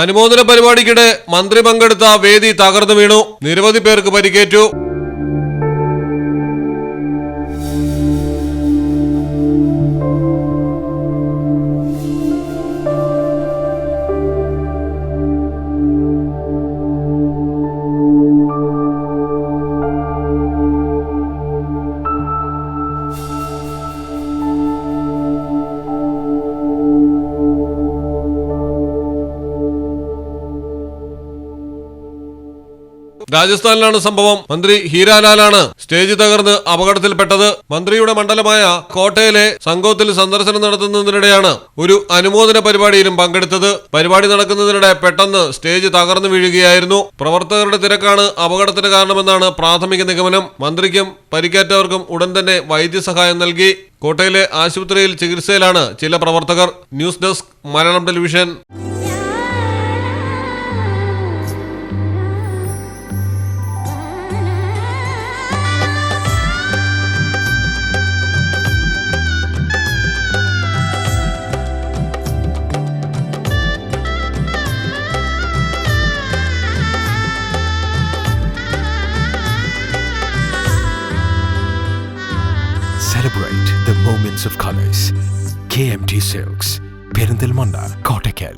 അനുമോദന പരിപാടിക്കിടെ മന്ത്രി പങ്കെടുത്ത വേദി തകർന്നു വീണു. നിരവധി പേർക്ക് പരിക്കേറ്റു. രാജസ്ഥാനിലാണ് സംഭവം. മന്ത്രി ഹീരാലാലാണ് സ്റ്റേജ് തകർന്ന് അപകടത്തിൽപ്പെട്ടത്. മന്ത്രിയുടെ മണ്ഡലമായ കോട്ടയിലെ സംഘത്തിൽ സന്ദർശനം നടത്തുന്നതിനിടെയാണ് ഒരു അനുമോദന പരിപാടിയിലും പങ്കെടുത്തത്. പരിപാടി നടക്കുന്നതിനിടെ പെട്ടെന്ന് സ്റ്റേജ് തകർന്നു വീഴുകയായിരുന്നു. പ്രവർത്തകരുടെ തിരക്കാണ് അപകടത്തിന് കാരണമെന്നാണ് പ്രാഥമിക നിഗമനം. മന്ത്രിക്കും പരിക്കേറ്റവർക്കും ഉടൻ തന്നെ വൈദ്യസഹായം നൽകി. കോട്ടയിലെ ആശുപത്രിയിൽ ചികിത്സയിലാണ് ചില പ്രവർത്തകർ. News desk Malayalam television. Celebrate the moments of colors. KMT Silks, Perindalmanda, Kottakkal.